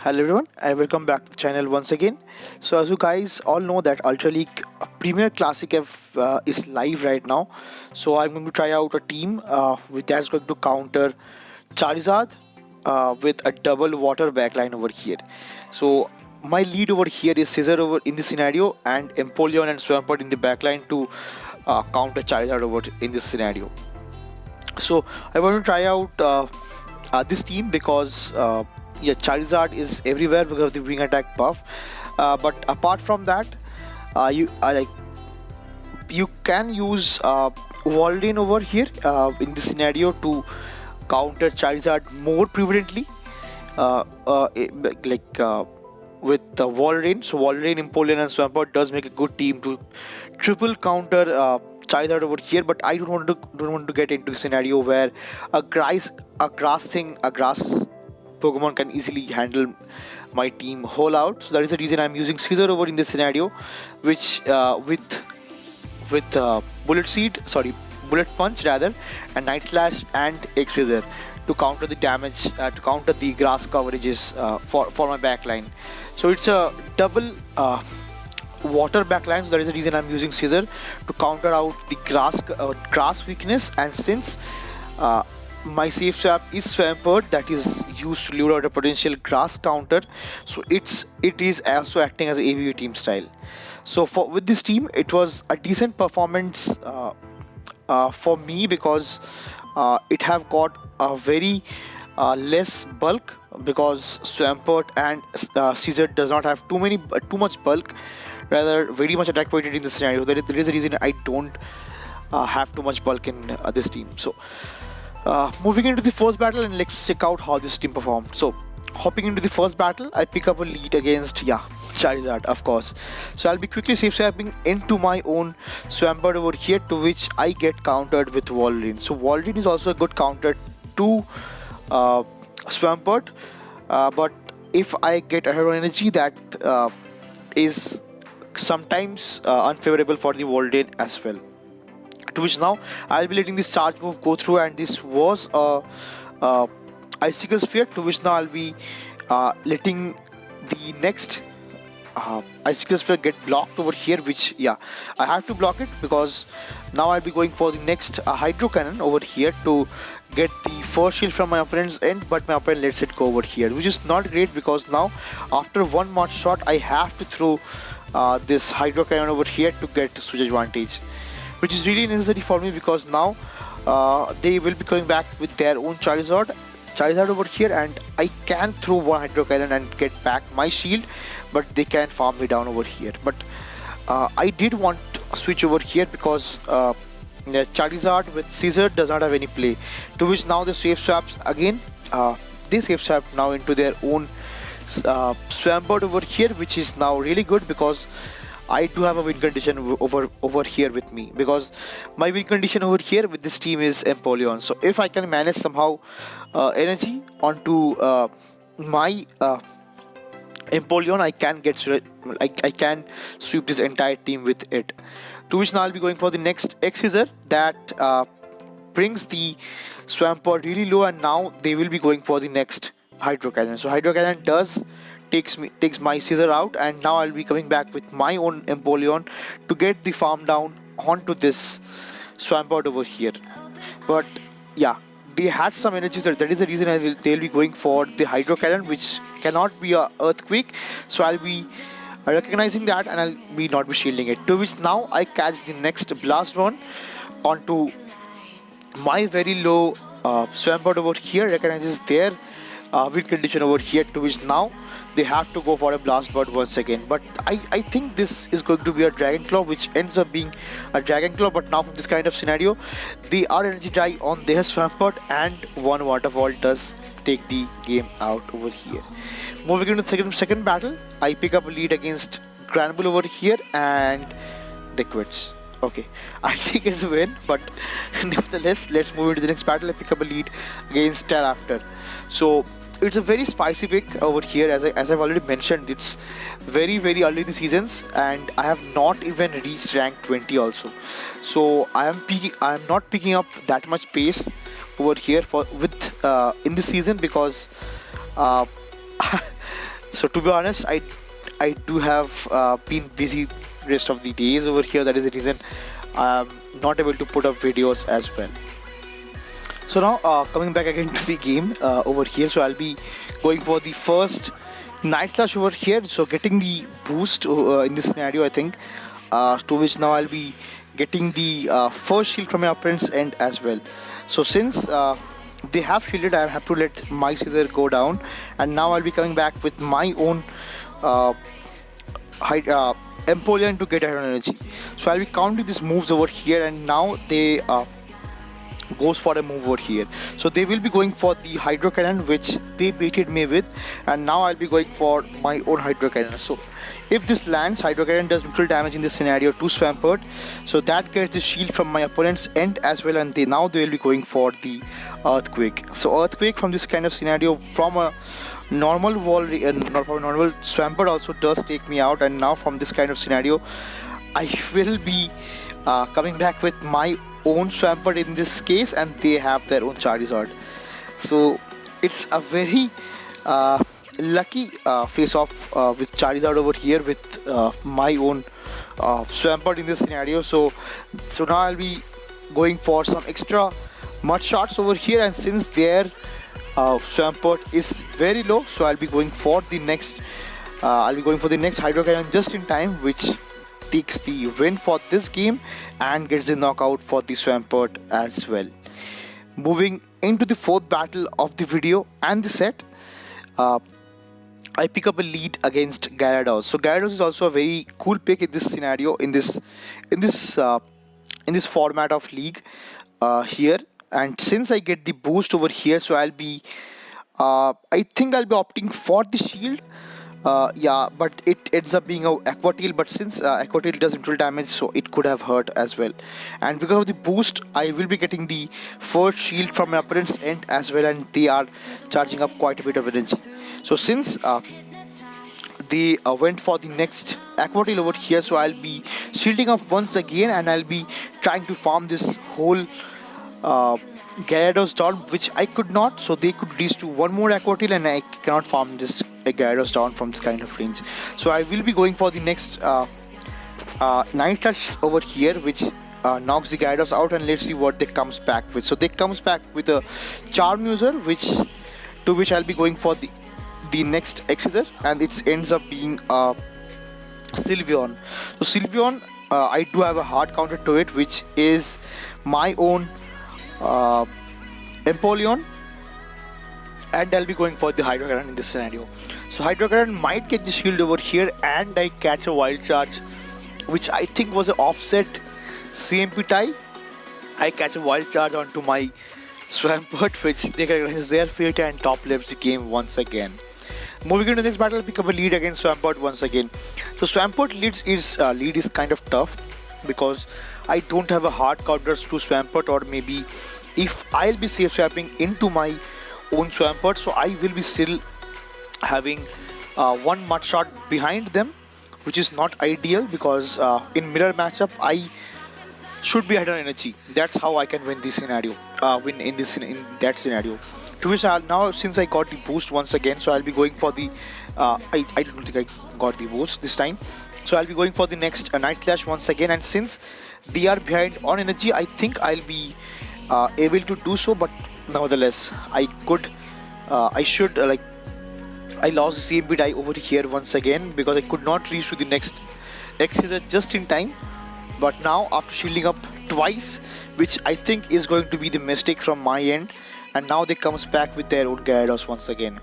Hello everyone and welcome back to the channel once again. So as you guys all know that Ultra League Premier Classic F is live right now. So I'm going to try out a team that's going to counter Charizard with a double water backline over here. So my lead over here is Scizor over in this scenario and Empoleon and Swampert in the backline to counter Charizard over in this scenario. So I want to try out this team because yeah, Charizard is everywhere because of the wing attack buff. But apart from that, you can use Walden over here in this scenario to counter Charizard more prevalently. Uh, uh, it- like uh, with Walden, so Walden, Empoleon, and Swampert does make a good team to triple counter Charizard over here. But I don't want to get into the scenario where a grass Pokemon can easily handle my team whole out. So that is the reason I'm using Scizor over in this scenario, which with Bullet Punch rather, and Night Slash and Scizor to counter the damage, to counter the grass coverages for my backline. So it's a double water backline. So that is the reason I'm using Scizor to counter out the grass weakness. And since my safe swap is Swampert that is used to lure out a potential grass counter, so it is also acting as a AVA team style. So with this team, it was a decent performance for me because it have got a very less bulk, because Swampert and Scizor does not have too much bulk, rather very much attack weighted in this scenario. There is a reason I don't have too much bulk in this team. So moving into the first battle, and let's check out how this team performed. So hopping into the first battle, I pick up a lead against Charizard, of course. So I'll be quickly safe swapping into my own Swampert over here, to which I get countered with Walrein. So Walrein is also a good counter to Swampert, but if I get a hero energy, that is sometimes unfavorable for the Walrein as well. To which now I'll be letting this charge move go through, and this was a icicle sphere, to which now I'll be letting the next icicle sphere get blocked over here, which I have to block it because now I'll be going for the next hydro cannon over here to get the first shield from my opponent's end, but my opponent lets it go over here, which is not great because now after one more shot I have to throw this hydro cannon over here to get switch advantage, which is really necessary for me because now they will be coming back with their own Charizard over here, and I can throw one hydro cannon and get back my shield, but they can farm me down over here. But I did want to switch over here because the Charizard with Scizor does not have any play, to which now the safe swaps again. They safe swap now into their own Swampert over here, which is now really good because I do have a win condition over here with me, because my win condition over here with this team is Empoleon. So if I can manage somehow energy onto my Empoleon, I can sweep this entire team with it. To which now I'll be going for the next Scizor that brings the Swampert really low, and now they will be going for the next Hydro Cannon. So Hydro Cannon takes my Scizor out, and now I'll be coming back with my own Empoleon to get the farm down onto this Swampert over here. But they had some energy, that is the reason they'll be going for the Hydro Cannon, which cannot be a Earthquake. So I'll be recognizing that, and I'll be not be shielding it. To which now I catch the next Blast Run onto my very low Swampert over here, recognizes their win condition over here, to which now they have to go for a Blast Bird once again. But I think this is going to be a Dragon Claw, which ends up being a Dragon Claw. But now from this kind of scenario, they are energy dry on their Swampert, and one Waterfall does take the game out over here. Moving into the second battle, I pick up a lead against Granbull over here, and they quits. Okay, I think it's a win, but nevertheless, let's move into the next battle. I pick up a lead against Staraptor. So it's a very spicy pick over here, as I've already mentioned. It's very early in the seasons, and I have not even reached rank 20 also. So I am not picking up that much pace over here in this season, because So to be honest, I do have been busy rest of the days over here. That is the reason I'm not able to put up videos as well. So now coming back again to the game over here, so I'll be going for the first Night Slash over here, so getting the boost in this scenario, I think, to which now I'll be getting the first shield from my opponent's end as well. So since they have shielded, I have to let my Scizor go down, and now I'll be coming back with my own Empoleon to get iron energy. So I'll be counting these moves over here, and now they goes for a move over here. So they will be going for the Hydro Cannon, which they baited me with, and now I'll be going for my own Hydro Cannon. So if this lands, Hydro Cannon does neutral damage in this scenario to Swampert, so that gets the shield from my opponent's end as well, and now they will be going for the Earthquake. So Earthquake from this kind of scenario, from a normal wall, from a normal Swampert also does take me out, and now from this kind of scenario I will be coming back with my own Swampert in this case, and they have their own Charizard. So it's a very lucky face-off with Charizard over here with my own Swampert in this scenario. So now I'll be going for some extra mud shots over here, and since their Swampert is very low, so I'll be going for the next Hydro Cannon just in time, which takes the win for this game and gets the knockout for the Swampert as well. Moving into the fourth battle of the video and the set, I pick up a lead against Gyarados. So Gyarados is also a very cool pick in this scenario, in this format of league here. And since I get the boost over here, so I'll be I think I'll be opting for the shield. Yeah, but it ends up being a Aqua Tail, but since Aqua Tail does neutral damage, so it could have hurt as well. And because of the boost, I will be getting the first shield from my opponent's end as well, and they are charging up quite a bit of energy. So since they went for the next Aqua Tail over here, so I'll be shielding up once again, and I'll be trying to farm this whole Gyarados down, which I could not. So they could reach to one more Aqua Tail, and I cannot farm this Gyarados down from this kind of range. So I will be going for the next Night Slash over here, which knocks the Gyarados out, and let's see what they comes back with. So they comes back with a Charmander, to which I'll be going for the next Scizor, and it ends up being Sylveon. So Sylveon, I do have a hard counter to it, which is my own Empoleon, and I'll be going for the Hydro Cannon in this scenario. So Hydro Cannon might get the shield over here, and I catch a Wild Charge, which I think was an offset CMP tie. I catch a Wild Charge onto my Swampert, which they recognize their fate and top left the game once again. Moving into the next battle, I'll pick up a lead against Swampert once again. So Swampert lead is kind of tough because I don't have a hard counter to Swampert, or maybe if I'll be safe swapping into my own Swampert, so I will be still having one mud shot behind them, which is not ideal because in mirror matchup I should be ahead on energy. That's how I can win this scenario, win in that scenario. To which now, since I got the boost once again, so I'll be going for the I don't think I got the boost this time, so I'll be going for the next Night Slash once again. And since they are behind on energy, I think I'll be able to do so, but nevertheless I lost the CMB die over here once again because I could not reach to the next Scizor just in time. But now, after shielding up twice, which I think is going to be the mistake from my end, and now they comes back with their own Gyarados once again.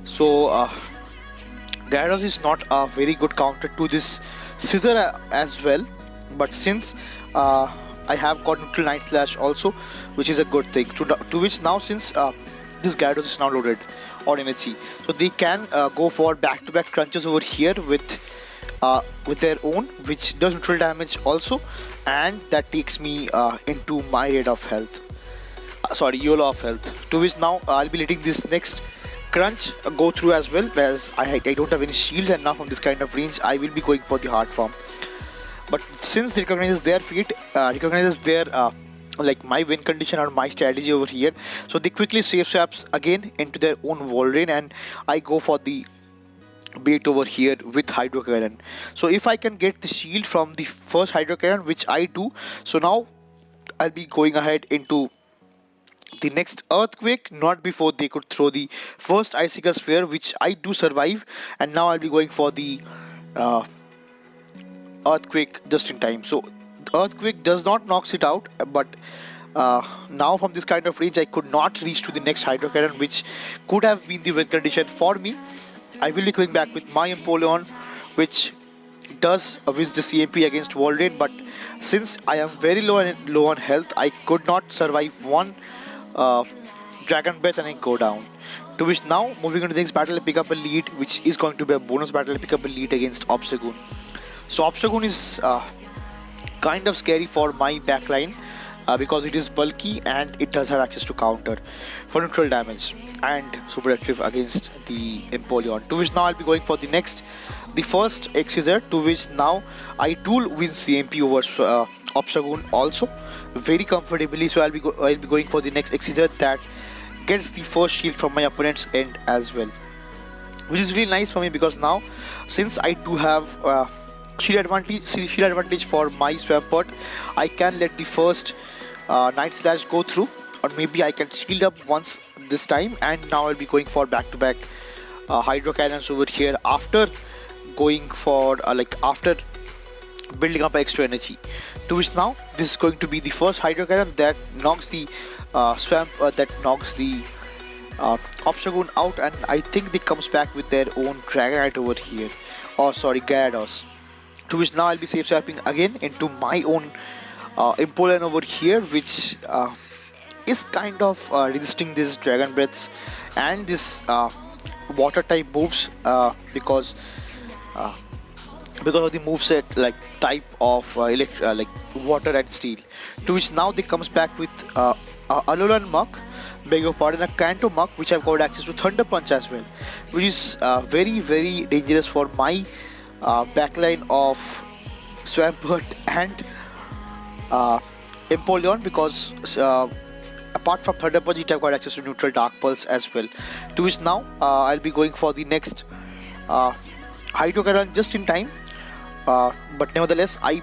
So Gyarados is not a very good counter to this Scizor as well, but since I have got neutral Night Slash also, which is a good thing. To which now, since this Gyarados is now loaded on energy, so they can go for back-to-back crunches over here with their own, which does neutral damage also, and that takes me into my rate of health. YOLO of health. To which now I'll be letting this next crunch go through as well, as I don't have any shield, and now from this kind of range I will be going for the hard form. But since they recognizes their fate, recognizes their like my win condition or my strategy over here, so they quickly safe swaps again into their own wall rain, and I go for the bait over here with Hydro Cannon. So if I can get the shield from the first Hydro Cannon, which I do, so now I'll be going ahead into the next Earthquake, not before they could throw the first Icicle Sphere, which I do survive, and now I'll be going for the uh, Earthquake just in time. So Earthquake does not knocks it out, but now from this kind of range I could not reach to the next Hydro Cannon, which could have been the win condition for me. I will be coming back with my Empoleon, which does win the CMP against Walrein, but since I am very low on health, I could not survive one Dragon Breath and I go down. To which now, moving on to the next battle, I pick up a lead, which is going to be a bonus battle. I pick up a lead against Obstagoon. So Obstagoon is kind of scary for my backline because it is bulky and it does have access to counter for neutral damage and super active against the Empoleon. To which now I'll be going for the first Scizor, to which now I do win CMP over Obstagoon also very comfortably. So I'll be going for the next Scizor that gets the first shield from my opponent's end as well, which is really nice for me because now since I do have shield advantage for my Swampert, I can let the first Night Slash go through, or maybe I can shield up once this time, and now I'll be going for back-to-back Hydro Cannons over here after going for after building up extra energy. To which now this is going to be the first Hydro Cannon that knocks the Obstagoon out, and I think they comes back with their own Dragonite over here, or sorry, Gyarados. To which now I'll be safe swapping again into my own Empoleon over here, which is kind of resisting this Dragon Breaths and this water type moves because of the moveset type of water and steel. To which now they comes back with Alolan Muck, beg your pardon, a Kanto Muck, which I've got access to Thunder Punch as well, which is very dangerous for my backline of Swampert and Empoleon, because apart from Thunder Punch, I've got access to neutral Dark Pulse as well. To which now I'll be going for the next Hydro Cannon just in time, but nevertheless I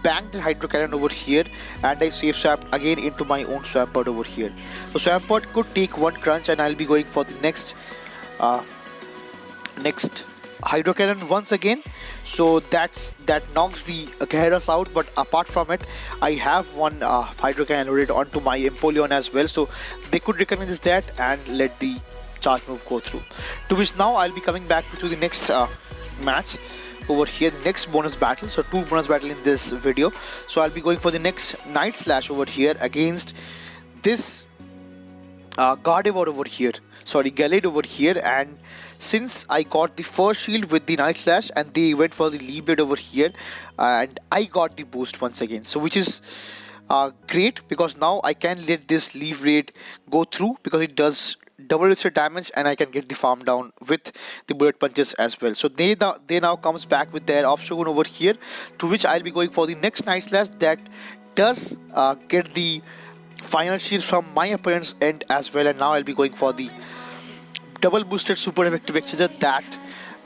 banked the Hydro Cannon over here and I safe swapped again into my own Swampert over here. So Swampert could take one crunch and I'll be going for the next Hydro Cannon once again. So that knocks the Gyarados out, but apart from it I have one Hydro Cannon loaded onto my Empoleon as well, so they could recognize that and let the charge move go through. To which now I'll be coming back to the next match over here, the next bonus battle. So 2 bonus battle in this video. So I'll be going for the next Night Slash over here against this Gallade over here, sorry, Gallade over here. And since I got the first shield with the Night Slash and they went for the Leaf Blade over here, and I got the boost once again, so which is great because now I can let this Leaf Blade go through because it does double its damage and I can get the farm down with the bullet punches as well. So they now comes back with their Obstagoon over here, to which I'll be going for the next Night Slash that does get the final shield from my opponent's end as well. And now I'll be going for the double boosted super effective Scizor that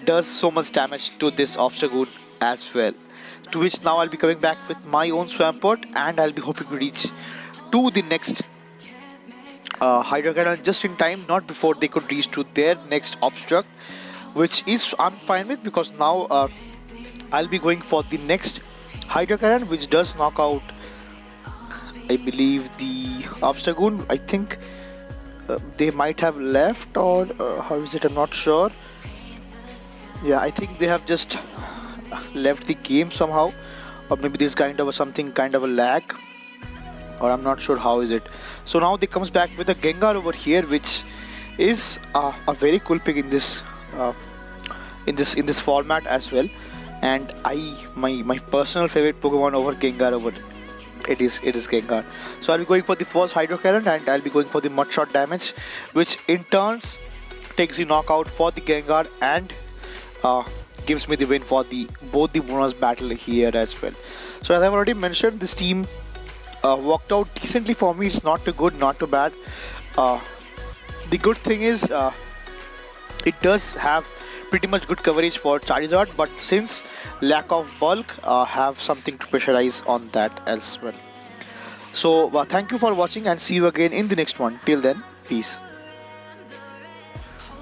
does so much damage to this Obstagoon as well. To which now I'll be coming back with my own Swampert and I'll be hoping to reach to the next Hydro Cannon just in time, not before they could reach to their next Obstacle, which is I'm fine with because now I'll be going for the next Hydro Cannon, which does knock out, I believe, the Obstagoon. I think they might have left, or how is it? I'm not sure. Yeah, I think they have just left the game somehow, or maybe there's kind of a lag, or I'm not sure how is it. So now they comes back with a Gengar over here, which is a very cool pick in this format as well. And my personal favorite Pokemon over Gengar it is Gengar. So I'll be going for the first Hydro Cannon and I'll be going for the Mud Shot damage, which in turns takes the knockout for the Gengar and gives me the win for both the bonus battle here as well. So as I've already mentioned, this team worked out decently for me. It's not too good, not too bad. The good thing is it does have pretty much good coverage for Charizard, but since lack of bulk, have something to pressurize on that as well. So thank you for watching and see you again in the next one. Till then, peace.